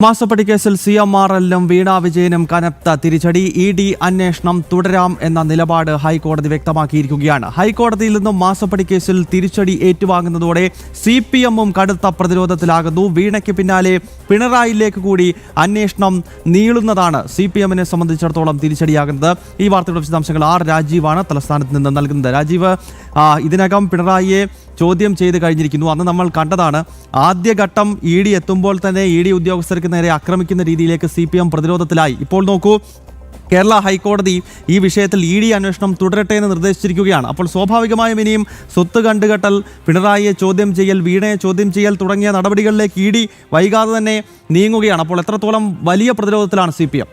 മാസപ്പടി കേസിൽ CMRL-നും വീണ വിജയനും കനത്ത തിരിച്ചടി. ED അന്വേഷണം തുടരാം എന്ന നിലപാട് ഹൈക്കോടതി വ്യക്തമാക്കിയിരിക്കുകയാണ്. ഹൈക്കോടതിയിൽ നിന്നും മാസപ്പടി കേസിൽ തിരിച്ചടി ഏറ്റുവാങ്ങുന്നതോടെ CPM-ഉം കടുത്ത പ്രതിരോധത്തിലാകുന്നു. വീണയ്ക്ക് പിന്നാലെ പിണറായിലേക്ക് കൂടി അന്വേഷണം നീളുന്നതാണ് CPM-നെ സംബന്ധിച്ചിടത്തോളം തിരിച്ചടിയാകുന്നത്. ഈ വാർത്തയുടെ വിശദാംശങ്ങൾ രാജീവാണ് തലസ്ഥാനത്ത് നിന്ന് നൽകുന്നത്. രാജീവ്, ഇതിനകം പിണറായിയെ ചോദ്യം ചെയ്ത് കഴിഞ്ഞിരിക്കുന്നു. അന്ന് നമ്മൾ കണ്ടതാണ്, ആദ്യഘട്ടം ED എത്തുമ്പോൾ തന്നെ ED ഉദ്യോഗസ്ഥർക്ക് നേരെ ആക്രമിക്കുന്ന രീതിയിലേക്ക് CPM പ്രതിരോധത്തിലായി. ഇപ്പോൾ നോക്കൂ, കേരള ഹൈക്കോടതി ഈ വിഷയത്തിൽ ED അന്വേഷണം തുടരട്ടെ എന്ന് നിർദ്ദേശിച്ചിരിക്കുകയാണ്. അപ്പോൾ സ്വാഭാവികമായും ഇനിയും സ്വത്ത് കണ്ടുകെട്ടൽ, പിണറായിയെ ചോദ്യം ചെയ്യൽ, വീണയെ ചോദ്യം ചെയ്യൽ തുടങ്ങിയ നടപടികളിലേക്ക് ED വൈകാതെ തന്നെ നീങ്ങുകയാണ്. അപ്പോൾ എത്രത്തോളം വലിയ പ്രതിരോധത്തിലാണ് CPM?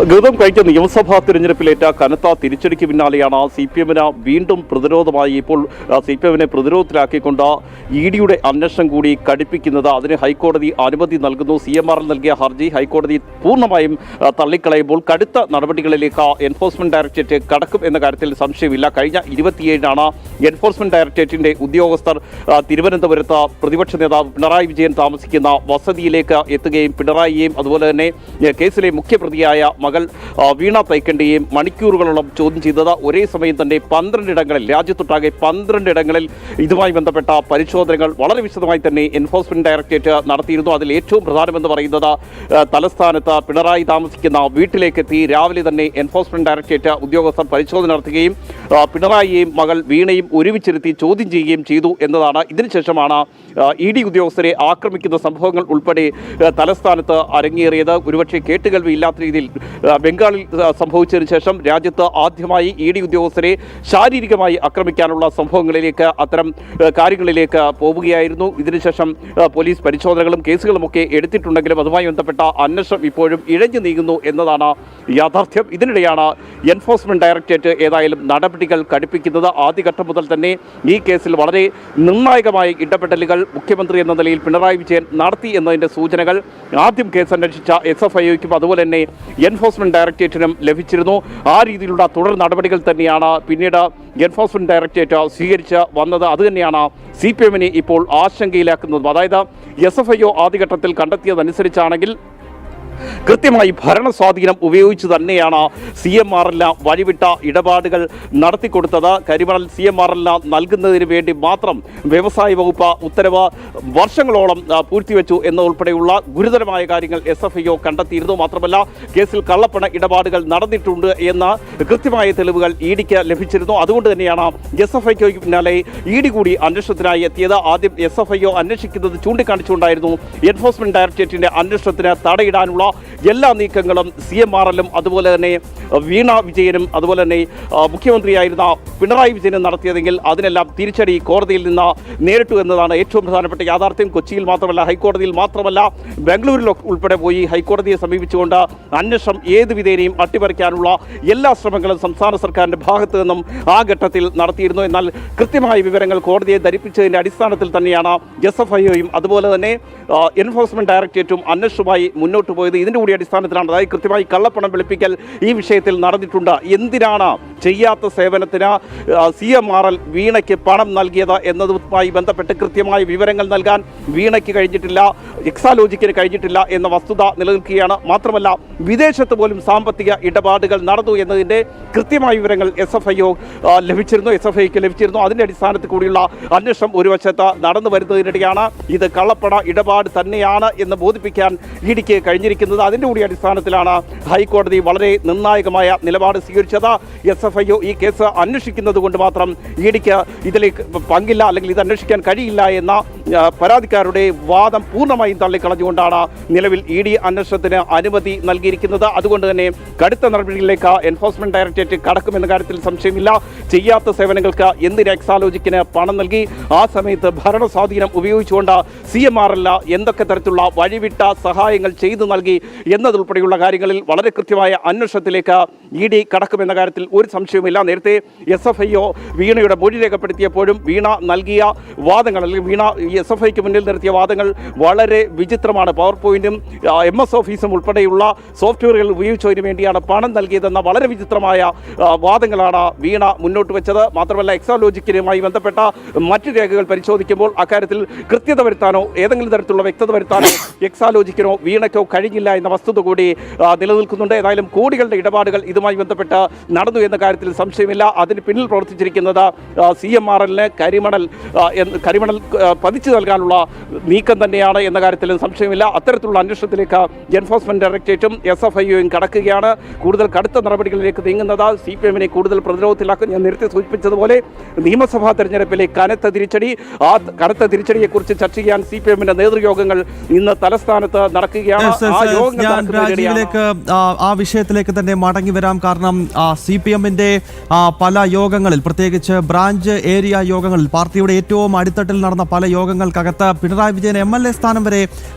ഗൗതം, കഴിഞ്ഞ നിയമസഭാ തിരഞ്ഞെടുപ്പിലേറ്റ കനത്ത തിരിച്ചടിക്ക് പിന്നാലെയാണ് CPM-ന് വീണ്ടും പ്രതിരോധമായി. ഇപ്പോൾ CPM-നെ പ്രതിരോധത്തിലാക്കിക്കൊണ്ട് ED-യുടെ അന്വേഷണം കൂടി കടുപ്പിക്കുന്നത്. അതിന് ഹൈക്കോടതി അനുമതി നൽകുന്നു. CMRL നൽകിയ ഹർജി ഹൈക്കോടതി പൂർണ്ണമായും തള്ളിക്കളയുമ്പോൾ കടുത്ത നടപടികളിലേക്ക് എൻഫോഴ്സ്മെന്റ് ഡയറക്ടറേറ്റ് കടക്കും എന്ന കാര്യത്തിൽ സംശയമില്ല. കഴിഞ്ഞ 27-നാണ് എൻഫോഴ്സ്മെന്റ് ഡയറക്ടറേറ്റിന്റെ ഉദ്യോഗസ്ഥർ തിരുവനന്തപുരത്ത് പ്രതിപക്ഷ നേതാവ് പിണറായി വിജയൻ താമസിക്കുന്ന വസതിയിലേക്ക് എത്തുകയും പിണറായിയെയും അതുപോലെ തന്നെ കേസിലെ മുഖ്യപ്രതിയായ മകൾ വീണ തൈക്കണ്ടിയെയും മണിക്കൂറുകളോളം ചോദ്യം ചെയ്തത്. ഒരേ സമയം തന്നെ 12 ഇടങ്ങളിൽ, രാജ്യത്തൊട്ടാകെ 12 ഇടങ്ങളിൽ ഇതുമായി ബന്ധപ്പെട്ട പരിശോധനകൾ വളരെ വിശദമായി തന്നെ എൻഫോഴ്സ്മെന്റ് ഡയറക്ടറേറ്റ് നടത്തിയിരുന്നു. അതിൽ ഏറ്റവും പ്രധാനമെന്ന് പറയുന്നത് തലസ്ഥാനത്ത് പിണറായി താമസിക്കുന്ന വീട്ടിലേക്കെത്തി രാവിലെ തന്നെ എൻഫോഴ്സ്മെന്റ് ഡയറക്ടറേറ്റ് ഉദ്യോഗസ്ഥർ പരിശോധന നടത്തുകയും പിണറായിയെയും മകൾ വീണയും ഒരുമിച്ചിരുത്തി ചോദ്യം ചെയ്യുകയും ചെയ്തു എന്നതാണ്. ഇതിനുശേഷമാണ് ED ഉദ്യോഗസ്ഥരെ ആക്രമിക്കുന്ന സംഭവങ്ങൾ ഉൾപ്പെടെ തലസ്ഥാനത്ത് അരങ്ങേറിയത്. ഒരുപക്ഷെ കേട്ടുകേൾവി ഇല്ലാത്ത രീതിയിൽ ബംഗാളിൽ സംഭവിച്ചതിന് ശേഷം രാജ്യത്ത് ആദ്യമായി ED ഉദ്യോഗസ്ഥരെ ശാരീരികമായി ആക്രമിക്കാനുള്ള സംഭവങ്ങളിലേക്ക്, അത്തരം കാര്യങ്ങളിലേക്ക് പോവുകയായിരുന്നു. ഇതിനുശേഷം പോലീസ് പരിശോധനകളും കേസുകളുമൊക്കെ എടുത്തിട്ടുണ്ടെങ്കിലും അതുമായി ബന്ധപ്പെട്ട അന്വേഷണം ഇപ്പോഴും ഇഴഞ്ഞു നീങ്ങുന്നു എന്നതാണ് യാഥാർത്ഥ്യം. ഇതിനിടെയാണ് എൻഫോഴ്സ്മെന്റ് ഡയറക്ടറേറ്റ് ഏതായാലും നടപടികൾ കടുപ്പിക്കുന്നത്. ആദ്യഘട്ടം മുതൽ തന്നെ ഈ കേസിൽ വളരെ നിർണായകമായ ഇടപെടലുകൾ മുഖ്യമന്ത്രി എന്ന നിലയിൽ പിണറായി വിജയൻ നടത്തി എന്നതിൻ്റെ സൂചനകൾ ആദ്യം കേസ് അന്വേഷിച്ച SFIOയ്ക്കും അതുപോലെ തന്നെ എൻഫോഴ്സ്മെന്റ് ഡയറക്ടറേറ്റിനും ലഭിച്ചിരുന്നു. ആ രീതിയിലുള്ള തുടർ നടപടികൾ തന്നെയാണ് പിന്നീട് എൻഫോഴ്സ്മെന്റ് ഡയറക്ടറേറ്റ് സ്വീകരിച്ച് വന്നത്. അതുതന്നെയാണ് CPM-നെ ഇപ്പോൾ ആശങ്കയിലാക്കുന്നതും. അതായത് SFIO ആദ്യഘട്ടത്തിൽ കണ്ടെത്തിയതനുസരിച്ചാണെങ്കിൽ കൃത്യമായി ഭരണ സ്വാധീനം ഉപയോഗിച്ച് തന്നെയാണ് CMRL-ന് വഴിവിട്ട ഇടപാടുകൾ നടത്തിക്കൊടുത്തത്. കരിമണൽ CMRL-ന് നൽകുന്നതിന് വേണ്ടി മാത്രം വ്യവസായ വകുപ്പ് ഉത്തരവ് വർഷങ്ങളോളം പൂഴ്ത്തിവെച്ചു എന്നുൾപ്പെടെയുള്ള ഗുരുതരമായ കാര്യങ്ങൾ SFIO കണ്ടെത്തിയിരുന്നു. മാത്രമല്ല, കേസിൽ കള്ളപ്പണ ഇടപാടുകൾ നടന്നിട്ടുണ്ട് എന്ന കൃത്യമായ തെളിവുകൾ ED-ക്ക് ലഭിച്ചിരുന്നു. അതുകൊണ്ട് തന്നെയാണ് SFIOയ്ക്ക് പിന്നാലെ ED കൂടി അന്വേഷണത്തിനായി എത്തിയത്. ആദ്യം SFIO അന്വേഷിക്കുന്നത് ചൂണ്ടിക്കാണിച്ചുകൊണ്ടായിരുന്നു എൻഫോഴ്സ്മെന്റ് ഡയറക്ടറേറ്റിന്റെ അന്വേഷണത്തിന് തടയിടാനുള്ള എല്ലാ നീക്കങ്ങളും CMRL-ഉം അതുപോലെ തന്നെ വീണ വിജയനും അതുപോലെ തന്നെ മുഖ്യമന്ത്രിയായിരുന്ന പിണറായി വിജയനും നടത്തിയതെങ്കിൽ അതിനെല്ലാം തിരിച്ചടി കോടതിയിൽ നിന്ന് നേരിട്ടു എന്നതാണ് ഏറ്റവും പ്രധാനപ്പെട്ട യാഥാർത്ഥ്യം. കൊച്ചിയിൽ മാത്രമല്ല, ഹൈക്കോടതിയിൽ മാത്രമല്ല, ബാംഗ്ലൂരിൽ ഉൾപ്പെടെ പോയി ഹൈക്കോടതിയെ സമീപിച്ചുകൊണ്ട് അന്വേഷണം ഏത് വിധേനയും അട്ടിമറിക്കാനുള്ള എല്ലാ ശ്രമങ്ങളും സംസ്ഥാന സർക്കാരിൻ്റെ ഭാഗത്തു നിന്നും ആ ഘട്ടത്തിൽ നടത്തിയിരുന്നു. എന്നാൽ കൃത്യമായ വിവരങ്ങൾ കോടതിയെ ധരിപ്പിച്ചതിൻ്റെ അടിസ്ഥാനത്തിൽ തന്നെയാണ് SFIOയും അതുപോലെ തന്നെ എൻഫോഴ്സ്മെന്റ് ഡയറക്ടറേറ്റും അന്വേഷണവുമായി മുന്നോട്ട് പോയത്. ഇതിൻ്റെ കൂടി അടിസ്ഥാനത്തിലാണ്, അതായത് കൃത്യമായി കള്ളപ്പണം വെളുപ്പിക്കൽ ഈ വിഷയത്തിൽ നടന്നിട്ടുണ്ട്. എന്തിനാണ് ചെയ്യാത്ത സേവനത്തിന് CMRL വീണയ്ക്ക് പണം നൽകിയത് എന്നതുമായി ബന്ധപ്പെട്ട് കൃത്യമായ വിവരങ്ങൾ നൽകാൻ വീണയ്ക്ക് കഴിഞ്ഞിട്ടില്ല, എക്സാലോജിക്കിന് കഴിഞ്ഞിട്ടില്ല എന്ന വസ്തുത നിലനിൽക്കുകയാണ്. മാത്രമല്ല, വിദേശത്ത് പോലും സാമ്പത്തിക ഇടപാടുകൾ നടന്നു എന്നതിൻ്റെ കൃത്യമായ വിവരങ്ങൾ SFIOയ്ക്ക് ലഭിച്ചിരുന്നു. അതിൻ്റെ അടിസ്ഥാനത്തിൽ കൂടിയുള്ള അന്വേഷണം ഒരു വശത്ത് നടന്നു വരുന്നതിനിടെയാണ് ഇത് കള്ളപ്പണ ഇടപാട് തന്നെയാണ് എന്ന് ബോധിപ്പിക്കാൻ ED-ക്ക് കഴിഞ്ഞിരിക്കുന്നത്. അതിൻ്റെ കൂടി അടിസ്ഥാനത്തിലാണ് ഹൈക്കോടതി വളരെ നിർണായകമായ നിലപാട് സ്വീകരിച്ചത്. SFIO ഈ കേസ് അന്വേഷിക്കുന്നത് കൊണ്ട് മാത്രം ED-ക്ക് ഇതിലേക്ക് പങ്കില്ല, അല്ലെങ്കിൽ ഇത് അന്വേഷിക്കാൻ കഴിയില്ല എന്ന പരാതിക്കാരുടെ വാദം പൂർണ്ണമായും തള്ളിക്കളഞ്ഞുകൊണ്ടാണ് നിലവിൽ ED അന്വേഷണത്തിന് അനുമതി നൽകിയിരിക്കുന്നത്. അതുകൊണ്ട് തന്നെ കടുത്ത നടപടികളിലേക്ക് എൻഫോഴ്സ്മെന്റ് ഡയറക്ടറേറ്റ് കടക്കുമെന്ന കാര്യത്തിൽ സംശയമില്ല. ചെയ്യാത്ത സേവനങ്ങൾക്ക് എന്തിന് എക്സാലോജിക്കിന് പണം നൽകി, ആ സമയത്ത് ഭരണ സ്വാധീനം ഉപയോഗിച്ചുകൊണ്ട് CMRL എന്തൊക്കെ തരത്തിലുള്ള വഴിവിട്ട സഹായങ്ങൾ ചെയ്തു നൽകി എന്നതുൾപ്പെടെയുള്ള കാര്യങ്ങളിൽ വളരെ കൃത്യമായ അന്വേഷണത്തിലേക്ക് ED കടക്കുമെന്ന കാര്യത്തിൽ ഒരു സംശയവുമില്ല. നേരത്തെ SFIO വീണയുടെ മൊഴി രേഖപ്പെടുത്തിയപ്പോഴും വീണ നൽകിയ വാദങ്ങൾ, അല്ലെങ്കിൽ വീണ SFIക്ക് മുന്നിൽ നിർത്തിയ വാദങ്ങൾ വളരെ വിചിത്രമാണ്. പവർ പോയിന്റും MS ഓഫീസും ഉൾപ്പെടെയുള്ള സോഫ്റ്റ്വെയറുകൾ ഉപയോഗിച്ചതിന് വേണ്ടിയാണ് പണം നൽകിയതെന്ന വളരെ വിചിത്രമായ വാദങ്ങളാണ് വീണ മുന്നോട്ട് വെച്ചത്. മാത്രമല്ല എക്സാലോജിക്കിനുമായി ബന്ധപ്പെട്ട മറ്റു രേഖകൾ പരിശോധിക്കുമ്പോൾ അക്കാര്യത്തിൽ കൃത്യത വരുത്താനോ ഏതെങ്കിലും തരത്തിലുള്ള വ്യക്തത വരുത്താനോ എക്സാലോജിക്കിനോ വീണയ്ക്കോ കഴിഞ്ഞില്ല എന്ന വസ്തുത കൂടി നിലനിൽക്കുന്നുണ്ട്. ഏതായാലും കോടികളുടെ ഇടപാടുകൾ ഇതുമായി ബന്ധപ്പെട്ട് നടന്നു എന്ന കാര്യത്തിൽ സംശയമില്ല. അതിന് പിന്നിൽ പ്രവർത്തിച്ചിരിക്കുന്നത് CMRLന് കരിമണൽ പതിച്ചു നൽകാനുള്ള നീക്കം തന്നെയാണ് എന്ന കാര്യത്തിലും സംശയമില്ല. അത്തരത്തിലുള്ള അന്വേഷണത്തിലേക്ക് എൻഫോഴ്സ്മെന്റ് ഡയറക്ടറേറ്റും SFIOയും കടക്കുകയാണ്. കൂടുതൽ കടുത്ത നടപടികളിലേക്ക് നീങ്ങുന്നത് CPMനെ കൂടുതൽ പ്രതിരോധത്തിലാക്കും. ഞാൻ നേരത്തെ സൂചിപ്പിച്ചതുപോലെ നിയമസഭാ തെരഞ്ഞെടുപ്പിലെ കനത്ത തിരിച്ചടി, ആ കനത്ത തിരിച്ചടിയെക്കുറിച്ച് ചർച്ച ചെയ്യാൻ CPMന്റെ നേതൃയോഗങ്ങൾ ഇന്ന് തലസ്ഥാനത്ത് നടക്കുകയാണ്. ആ വിഷയത്തിലേക്ക് തന്നെ മടങ്ങി വരാം. കാരണം CPMന്റെ പല യോഗങ്ങളിൽ, പ്രത്യേകിച്ച് ബ്രാഞ്ച് ഏരിയ യോഗങ്ങളിൽ, പാർട്ടിയുടെ ഏറ്റവും അടിത്തട്ടിൽ നടന്ന പല യോഗങ്ങൾക്കകത്ത് പിണറായി വിജയൻ MLA സ്ഥാനം വരെ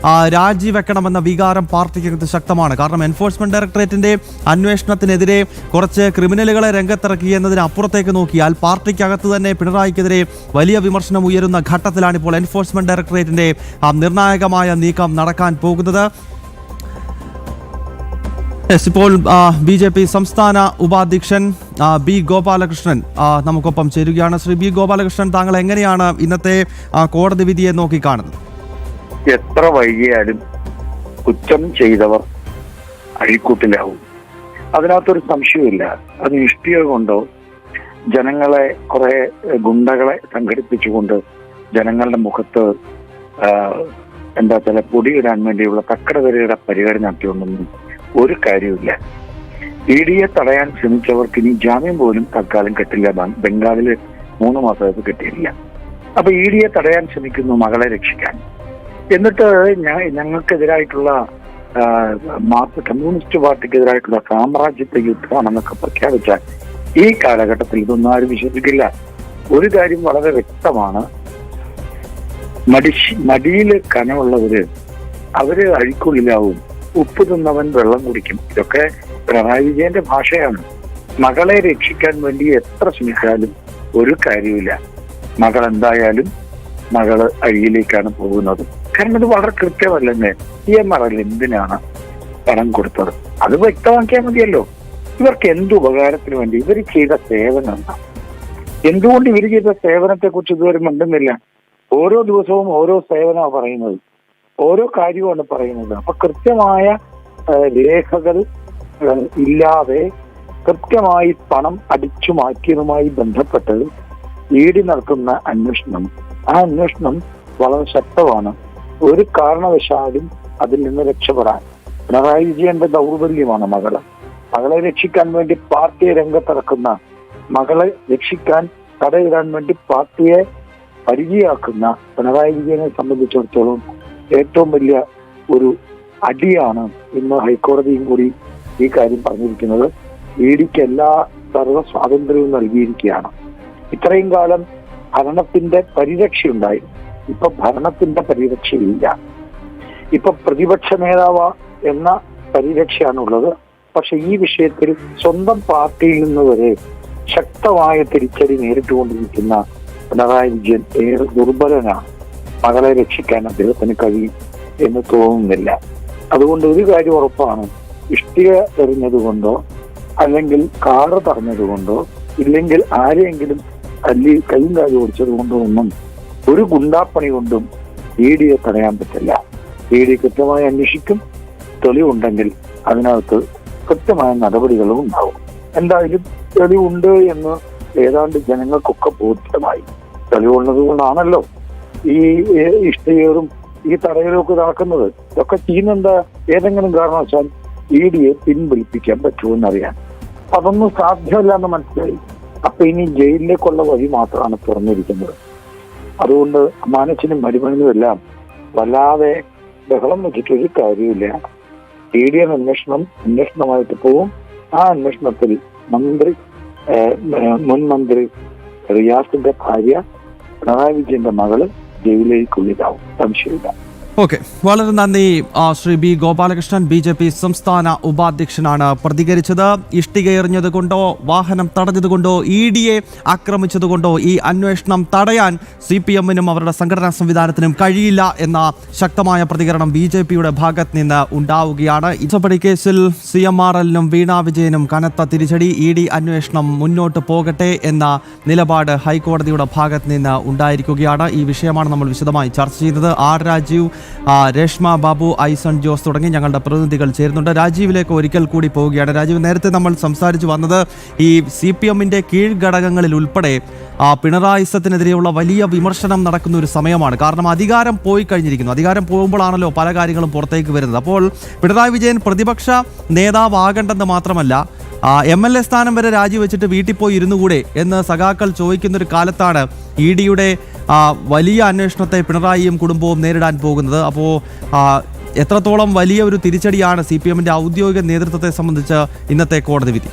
രാജിവെക്കണമെന്ന വികാരം പാർട്ടിക്കകത്ത് ശക്തമാണ്. കാരണം എൻഫോഴ്സ്മെന്റ് ഡയറക്ടറേറ്റിന്റെ അന്വേഷണത്തിനെതിരെ കുറച്ച് ക്രിമിനലുകളെ രംഗത്തിറക്കി എന്നതിന് അപ്പുറത്തേക്ക് നോക്കിയാൽ പാർട്ടിക്കകത്ത് തന്നെ പിണറായിക്കെതിരെ വലിയ വിമർശനം ഉയരുന്ന ഘട്ടത്തിലാണ് ഇപ്പോൾ എൻഫോഴ്സ്മെന്റ് ഡയറക്ടറേറ്റിന്റെ നിർണായകമായ നീക്കം നടക്കാൻ പോകുന്നത്. ഇപ്പോൾ BJP സംസ്ഥാന ഉപാധ്യക്ഷൻ B ഗോപാലകൃഷ്ണൻ നമുക്കൊപ്പം ചേരുകയാണ്. ശ്രീ B ഗോപാലകൃഷ്ണൻ, താങ്കൾ എങ്ങനെയാണ് ഇന്നത്തെ കോടതി വിധിയെ നോക്കിക്കാണുന്നത്? എത്ര വൈകിയാലും കുറ്റം ചെയ്തവർ അഴിക്കൂട്ടിലാവും, അതിനകത്തൊരു സംശയമില്ല. അത് ഇഷ്ടിക കൊണ്ടോ ജനങ്ങളെ കുറെ ഗുണ്ടകളെ സംഘടിപ്പിച്ചുകൊണ്ട് ജനങ്ങളുടെ മുഖത്ത് ചില പൊടിയിടാൻ വേണ്ടിയുള്ള തക്കടവരയുടെ പരിപാടി നടത്തിയൊന്നും ഒരു കാര്യമില്ല. EDയെ തടയാൻ ശ്രമിച്ചവർക്ക് ഇനി ജാമ്യം പോലും തൽക്കാലം കിട്ടില്ല. ബംഗാളില് 3 മാസമായിട്ട് കിട്ടിയില്ല. അപ്പൊ EDയെ തടയാൻ ശ്രമിക്കുന്നു മകളെ രക്ഷിക്കാൻ. എന്നിട്ട് ഞങ്ങൾക്കെതിരായിട്ടുള്ള കമ്മ്യൂണിസ്റ്റ് പാർട്ടിക്കെതിരായിട്ടുള്ള സാമ്രാജ്യത്തെ യുദ്ധമാണെന്നൊക്കെ പ്രഖ്യാപിച്ചാൽ ഈ കാലഘട്ടത്തിൽ ഇതൊന്നും ആരും വിശ്വസിക്കില്ല. ഒരു കാര്യം വളരെ വ്യക്തമാണ്, മടിയില് കനമുള്ളവര് അവര് അഴിക്കുള്ളിലാവും, ഉപ്പ് തിന്നവൻ വെള്ളം കുടിക്കും. ഇതൊക്കെ പിണറായി വിജയന്റെ ഭാഷയാണ്. മകളെ രക്ഷിക്കാൻ വേണ്ടി എത്ര ശ്രമിച്ചാലും ഒരു കാര്യമില്ല. മകൾ എന്തായാലും അഴിയിലേക്കാണ് പോകുന്നത്. കാരണം ഇത് വളരെ കൃത്യമല്ലെന്ന്. CMRL എന്തിനാണ് പണം കൊടുത്തത് അത് വ്യക്തമാക്കിയാൽ മതിയല്ലോ. ഇവർക്ക് എന്ത് ഉപകാരത്തിന് വേണ്ടി ഇവർ ചെയ്ത സേവനം എന്താ? എന്തുകൊണ്ട് ഇവർ ചെയ്ത സേവനത്തെ കുറിച്ച് ഇതുവരെ മിണ്ടുന്നില്ല? ഓരോ ദിവസവും ഓരോ സേവനമാണ് പറയുന്നത്, ഓരോ കാര്യമാണ് പറയുന്നത്. അപ്പൊ കൃത്യമായ രേഖകൾ ഇല്ലാതെ കൃത്യമായി പണം അടിച്ചു മാറ്റിയതുമായി ബന്ധപ്പെട്ട് ED നടത്തുന്ന അന്വേഷണം, ആ അന്വേഷണം വളരെ ശക്തമാണ്. ഒരു കാരണവശാലും അതിൽ നിന്ന് രക്ഷപ്പെടാൻ പിണറായി വിജയന്റെ ദൗർബല്യമാണ് മകളെ രക്ഷിക്കാൻ വേണ്ടി പാർട്ടിയെ രംഗത്തിറക്കുന്ന, മകളെ രക്ഷിക്കാൻ തടയിടാൻ വേണ്ടി പാർട്ടിയെ പരിചയാക്കുന്ന പിണറായി വിജയനെ സംബന്ധിച്ചിടത്തോളം ഏറ്റവും വലിയ ഒരു അടിയാണ് ഇന്ന് ഹൈക്കോടതിയും കൂടി ഈ കാര്യം പറഞ്ഞിരിക്കുന്നത്. EDക്ക് എല്ലാ സർവ്വ സ്വാതന്ത്ര്യവും നൽകിയിരിക്കുകയാണ്. ഇത്രയും കാലം ഭരണത്തിന്റെ പരിരക്ഷയുണ്ടായി, ഇപ്പൊ ഭരണത്തിന്റെ പരിരക്ഷയില്ല. ഇപ്പൊ പ്രതിപക്ഷ നേതാവ് എന്ന പരിരക്ഷയാണുള്ളത്. പക്ഷെ ഈ വിഷയത്തിൽ സ്വന്തം പാർട്ടിയിൽ നിന്ന് വരെ ശക്തമായ തിരിച്ചടി നേരിട്ടുകൊണ്ടിരിക്കുന്ന പിണറായി വിജയൻ ഏറെ ദുർബലനാണ്. മകളെ രക്ഷിക്കാൻ അദ്ദേഹത്തിന് കഴിയും എന്ന് തോന്നുന്നില്ല. അതുകൊണ്ട് ഒരു കാര്യം ഉറപ്പാണ്, ഇഷ്ടിക എറിഞ്ഞതുകൊണ്ടോ അല്ലെങ്കിൽ കാറ് തടഞ്ഞതുകൊണ്ടോ ഇല്ലെങ്കിൽ ആരെയെങ്കിലും കൈയും കാര്യം ഓടിച്ചത് കൊണ്ടോ ഒന്നും ഒരു ഗുണ്ടാപ്പണി കൊണ്ടും EDയെ തടയാൻ പറ്റില്ല. ED കൃത്യമായി അന്വേഷിക്കും. തെളിവുണ്ടെങ്കിൽ അതിനകത്ത് കൃത്യമായ നടപടികളും ഉണ്ടാവും. എന്തായാലും തെളിവുണ്ട് എന്ന് ഏതാണ്ട് ജനങ്ങൾക്കൊക്കെ ബോധ്യമായി. തെളിവുള്ളത് കൊണ്ടാണല്ലോ ഈ ഇഷ്ടയേറും ഈ തടയലൊക്കെ നടക്കുന്നത്. ഇതൊക്കെ ചെയ്യുന്നെന്താ? ഏതെങ്കിലും കാരണവശാൽ EDയെ പിൻവലിപ്പിക്കാൻ പറ്റുമെന്നറിയാൻ. അതൊന്നും സാധ്യമല്ല എന്ന് മനസ്സിലായി. അപ്പൊ ഇനി ജയിലിലേക്കുള്ള വഴി മാത്രമാണ് തുറന്നിരിക്കുന്നത്. അതുകൊണ്ട് മാനസിനും മരുമകനും എല്ലാം വല്ലാതെ ബഹളം വെച്ചിട്ടൊരു കാര്യമില്ല. ED അന്വേഷണമായിട്ട് പോവും. ആ അന്വേഷണത്തിൽ മുൻ മന്ത്രി റിയാസിന്റെ ഭാര്യ പിണറായി വിജയന്റെ മകള് ജയിലിലേക്കുള്ളിലാവും, സംശയമില്ല. ഓക്കെ, വളരെ നന്ദി ശ്രീ ബി ഗോപാലകൃഷ്ണൻ. BJP സംസ്ഥാന ഉപാധ്യക്ഷനാണ് പ്രതികരിച്ചത്. ഇഷ്ടിക എറിഞ്ഞതുകൊണ്ടോ വാഹനം തടഞ്ഞതുകൊണ്ടോ ED ആക്രമിച്ചതുകൊണ്ടോ ഈ അന്വേഷണം തടയാൻ CPM-നും അവരുടെ സംഘടനാ സംവിധാനത്തിനും കഴിയില്ല എന്ന ശക്തമായ പ്രതികരണം BJP-യുടെ ഭാഗത്ത് നിന്ന് ഉണ്ടാവുകയാണ്. ഇസപ്പടി കേസിൽ CMRL-നും വീണ വിജയനും കനത്ത തിരിച്ചടി. ED അന്വേഷണം മുന്നോട്ട് പോകട്ടെ എന്ന നിലപാട് ഹൈക്കോടതിയുടെ ഭാഗത്ത് നിന്ന് ഉണ്ടായിരിക്കുകയാണ്. ഈ വിഷയമാണ് നമ്മൾ വിശദമായി ചർച്ച ചെയ്യുന്നത്. R. രാജീവ്, രേഷ്മ ബാബു, ഐസൺ ജോസ് തുടങ്ങി ഞങ്ങളുടെ പ്രതിനിധികൾ ചേരുന്നുണ്ട്. രാജീവിലേക്ക് ഒരിക്കൽ കൂടി പോവുകയാണ്. രാജീവ്, നേരത്തെ നമ്മൾ സംസാരിച്ചു വന്നത് ഈ CPM-ന്റെ കീഴ്ഘടകങ്ങളിൽ ഉൾപ്പെടെ പിണറായിസത്തിനെതിരെയുള്ള വലിയ വിമർശനം നടക്കുന്ന ഒരു സമയമാണ്. കാരണം അധികാരം പോയി കഴിഞ്ഞിരിക്കുന്നു. അധികാരം പോകുമ്പോഴാണല്ലോ പല കാര്യങ്ങളും പുറത്തേക്ക് വരുന്നത്. അപ്പോൾ പിണറായി വിജയൻ പ്രതിപക്ഷ നേതാവാകണ്ടെന്ന് മാത്രമല്ല MLA സ്ഥാനം വരെ രാജിവെച്ചിട്ട് വീട്ടിൽ പോയി ഇരുന്നുകൂടെ എന്ന് സഖാക്കൾ ചോദിക്കുന്നൊരു കാലത്താണ് ED-യുടെ വലിയ അന്വേഷണത്തെ പിണറായിയും കുടുംബവും നേരിടാൻ പോകുന്നത്. അപ്പോൾ എത്രത്തോളം വലിയ ഒരു തിരിച്ചടിയാണ് CPM-ന്റെ ഔദ്യോഗിക നേതൃത്വത്തെ സംബന്ധിച്ച് ഇന്നത്തെ കോടതി വിധി?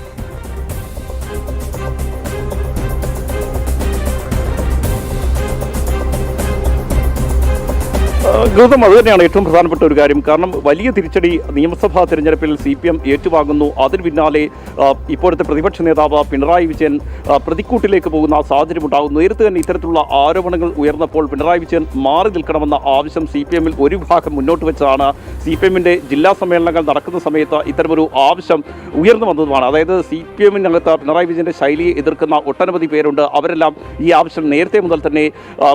ഗൗതം, അത് തന്നെയാണ് ഏറ്റവും പ്രധാനപ്പെട്ട ഒരു കാര്യം. കാരണം വലിയ തിരിച്ചടി നിയമസഭാ തെരഞ്ഞെടുപ്പിൽ CPM ഏറ്റുവാങ്ങുന്നു. അതിന് പിന്നാലെ ഇപ്പോഴത്തെ പ്രതിപക്ഷ നേതാവ് പിണറായി വിജയൻ പ്രതിക്കൂട്ടിലേക്ക് പോകുന്ന സാഹചര്യം ഉണ്ടാകുന്നു. നേരത്തെ തന്നെ ഇത്തരത്തിലുള്ള ആരോപണങ്ങൾ ഉയർന്നപ്പോൾ പിണറായി വിജയൻ മാറി നിൽക്കണമെന്ന ആവശ്യം CPM-ൽ ഒരു വിഭാഗം മുന്നോട്ട് വെച്ചതാണ്. CPM-ന്റെ ജില്ലാ സമ്മേളനങ്ങൾ നടക്കുന്ന സമയത്ത് ഇത്തരമൊരു ആവശ്യം ഉയർന്നു വന്നതുമാണ്. അതായത് CPM-നകത്ത് പിണറായി വിജയന്റെ ശൈലിയെ എതിർക്കുന്ന ഒട്ടനവധി പേരുണ്ട്. അവരെല്ലാം ഈ ആവശ്യം നേരത്തെ മുതൽ തന്നെ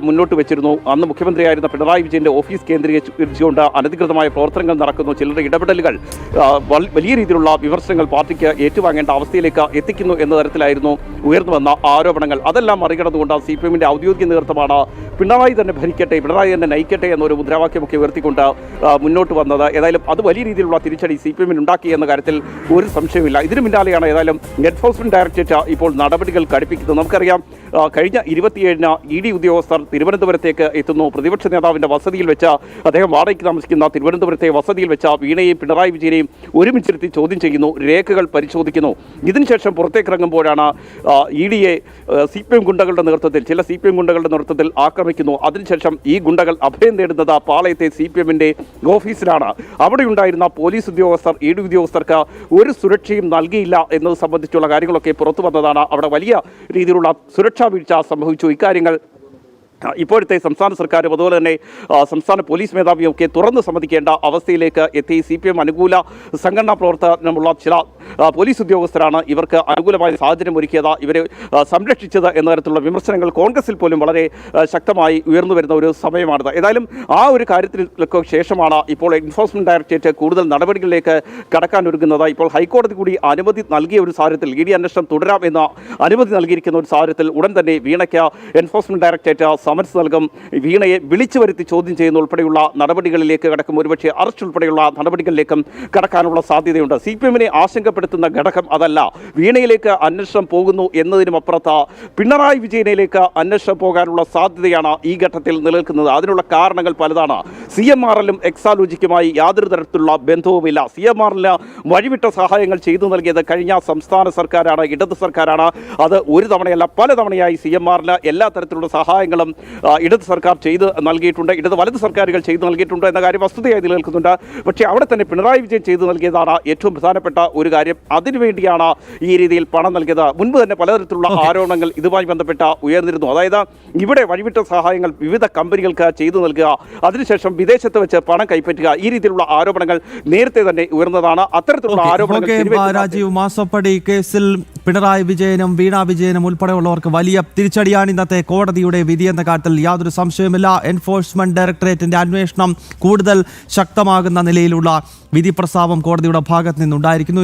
മുന്നോട്ട് വെച്ചിരുന്നു. അന്ന് മുഖ്യമന്ത്രിയായിരുന്ന പിണറായി വിജയന്റെ ഓഫീസ് കേന്ദ്രീകരിച്ചുകൊണ്ട് അനധികൃതമായ പ്രവർത്തനങ്ങൾ നടക്കുന്നു, ചിലരുടെ ഇടപെടലുകൾ വലിയ രീതിയിലുള്ള വിമർശനങ്ങൾ പാർട്ടിക്ക് ഏറ്റുവാങ്ങേണ്ട അവസ്ഥയിലേക്ക് എത്തിക്കുന്നു എന്ന തരത്തിലായിരുന്നു ഉയർന്നു വന്ന ആരോപണങ്ങൾ. അതെല്ലാം മറികടന്നുകൊണ്ട് CPM-ന്റെ ഔദ്യോഗിക നേതൃത്വമാണ് പിണറായി തന്നെ ഭരിക്കട്ടെ, പിണറായി തന്നെ നയിക്കട്ടെ എന്നൊരു മുദ്രാവാക്യമൊക്കെ ഉയർത്തിക്കൊണ്ട് മുന്നോട്ട് വന്നത്. ഏതായാലും അത് വലിയ രീതിയിലുള്ള തിരിച്ചടി CPM-ന് ഉണ്ടാക്കി എന്ന കാര്യത്തിൽ ഒരു സംശയമില്ല. ഇതിനു പിന്നാലെയാണ് ഏതായാലും എൻഫോഴ്സ്മെന്റ് ഡയറക്ടറേറ്റ് ഇപ്പോൾ നടപടികൾ കടുപ്പിക്കുന്നത്. നമുക്കറിയാം, കഴിഞ്ഞ 27-ന് ED ഉദ്യോഗസ്ഥർ തിരുവനന്തപുരത്തേക്ക് എത്തുന്നു. പ്രതിപക്ഷ നേതാവിൻ്റെ വസതിയിൽ വെച്ച്, അദ്ദേഹം വാടകയ്ക്ക് താമസിക്കുന്ന തിരുവനന്തപുരത്തെ വസതിയിൽ വെച്ച് വീണയെയും പിണറായി വിജയനെയും ഒരുമിച്ചിരുത്തി ചോദ്യം ചെയ്യുന്നു, രേഖകൾ പരിശോധിക്കുന്നു. ഇതിനുശേഷം പുറത്തേക്കിറങ്ങുമ്പോഴാണ് ED-യെ CPM ഗുണ്ടകളുടെ നേതൃത്വത്തിൽ, ചില CPM ഗുണ്ടകളുടെ നേതൃത്വത്തിൽ ആക്രമിക്കുന്നു. അതിനുശേഷം ഈ ഗുണ്ടകൾ അഭയം തേടുന്നത് പാളയത്തെ CPM-ന്റെ ഓഫീസിലാണ്. അവിടെ ഉണ്ടായിരുന്ന പോലീസ് ഉദ്യോഗസ്ഥർ ED ഉദ്യോഗസ്ഥർക്ക് ഒരു സുരക്ഷയും നൽകിയില്ല എന്നത് സംബന്ധിച്ചുള്ള കാര്യങ്ങളൊക്കെ പുറത്തു വന്നതാണ്. അവിടെ വലിയ രീതിയിലുള്ള സുരക്ഷാ വീഴ്ച സംഭവിച്ചു. ഇക്കാര്യങ്ങൾ ഇപ്പോഴത്തെ സംസ്ഥാന സർക്കാരും അതുപോലെ തന്നെ സംസ്ഥാന പോലീസ് മേധാവിയും ഒക്കെ തുറന്ന് സമ്മതിക്കേണ്ട അവസ്ഥയിലേക്ക് എത്തി. CPM അനുകൂല സംഘടനാ പ്രവർത്തനമുള്ള ചില പോലീസ് ഉദ്യോഗസ്ഥരാണ് ഇവർക്ക് അനുകൂലമായ സാഹചര്യം ഒരുക്കിയത്, ഇവരെ സംരക്ഷിച്ചത് എന്ന തരത്തിലുള്ള വിമർശനങ്ങൾ കോൺഗ്രസിൽ പോലും വളരെ ശക്തമായി ഉയർന്നു വരുന്ന ഒരു സമയമാണിത്. ഏതായാലും ആ ഒരു കാര്യത്തിനൊക്കെ ശേഷമാണ് ഇപ്പോൾ എൻഫോഴ്സ്മെന്റ് ഡയറക്ടറേറ്റ് കൂടുതൽ നടപടികളിലേക്ക് കടക്കാൻ ഒരുങ്ങുന്നത്. ഇപ്പോൾ ഹൈക്കോടതി കൂടി അനുമതി നൽകിയ ഒരു സാഹചര്യത്തിൽ, ED അന്വേഷണം തുടരാം എന്ന അനുമതി നൽകിയിരിക്കുന്ന ഒരു സാഹചര്യത്തിൽ ഉടൻ തന്നെ വീണയ്ക്ക് എൻഫോഴ്സ്മെന്റ് ഡയറക്ടറേറ്റ് സമൻസ് നൽകും. വീണയെ വിളിച്ചു വരുത്തി ചോദ്യം ചെയ്യുന്ന ഉൾപ്പെടെയുള്ള നടപടികളിലേക്ക് കടക്കും. ഒരുപക്ഷെ അറസ്റ്റ് ഉൾപ്പെടെയുള്ള നടപടികളിലേക്കും കടക്കാനുള്ള സാധ്യതയുണ്ട്. CPM-നെ ആശങ്കപ്പെടുത്തുന്ന ഘടകം അതല്ല. വീണയിലേക്ക് അന്വേഷണം പോകുന്നു എന്നതിനും അപ്പുറത്ത് പിണറായി വിജയനിലേക്ക് അന്വേഷണം പോകാനുള്ള സാധ്യതയാണ് ഈ ഘട്ടത്തിൽ നിലനിൽക്കുന്നത്. അതിനുള്ള കാരണങ്ങൾ പലതാണ്. CMRL-ഉം എക്സാലോജിക്കുമായി യാതൊരു തരത്തിലുള്ള ബന്ധവുമില്ല. CMRL-ന് വഴിവിട്ട സഹായങ്ങൾ ചെയ്തു നൽകിയത് കഴിഞ്ഞ സംസ്ഥാന സർക്കാരാണ്, ഇടത് സർക്കാരാണ്. അത് ഒരു തവണയല്ല പല തവണയായി CMRL-ന് എല്ലാ തരത്തിലുള്ള സഹായങ്ങളും ഇടത് സർക്കാർ ചെയ്ത് നൽകിയിട്ടുണ്ട്, ഇടത് വലത് സർക്കാരുകൾ ചെയ്തു നൽകിയിട്ടുണ്ട് എന്ന കാര്യം വസ്തുതയായി നിലനിൽക്കുന്നുണ്ട്. പക്ഷേ അവിടെ തന്നെ പിണറായി വിജയൻ ചെയ്തു നൽകിയതാണ് ഏറ്റവും പ്രധാനപ്പെട്ട ഒരു കാര്യം. അതിനുവേണ്ടിയാണ് ഈ രീതിയിൽ പണം നൽകിയത്. മുൻപ് തന്നെ പലതരത്തിലുള്ള ആരോപണങ്ങൾ ഇതുമായി ബന്ധപ്പെട്ട ഉയർന്നിരുന്നു. അതായത് ഇവിടെ വഴിവിട്ട സഹായങ്ങൾ വിവിധ കമ്പനികൾക്ക് ചെയ്തു നൽകുക, അതിനുശേഷം വിദേശത്ത് വെച്ച് പണം കൈപ്പറ്റുക, ഈ രീതിയിലുള്ള ആരോപണങ്ങൾ നേരത്തെ തന്നെ ഉയർന്നതാണ്. അത്തരത്തിലുള്ള ആരോപണങ്ങൾ രാജീവ്, മാസപ്പടി കേസിൽ പിണറായി വിജയനും വീണ വിജയനും ഉൾപ്പെടെയുള്ളവർക്ക് വലിയ തിരിച്ചടിയാണ് ഇന്നത്തെ കോടതിയുടെ വിധി എന്ന കാര്യത്തിൽ യാതൊരു സംശയവുമില്ല. എൻഫോഴ്സ്മെന്റ് ഡയറക്ടറേറ്റിന്റെ അന്വേഷണം കൂടുതൽ ശക്തമാകുന്ന നിലയിലുള്ള വിധി പ്രസ്താവം കോടതിയുടെ ഭാഗത്ത് നിന്നുണ്ടായിരിക്കുന്നു.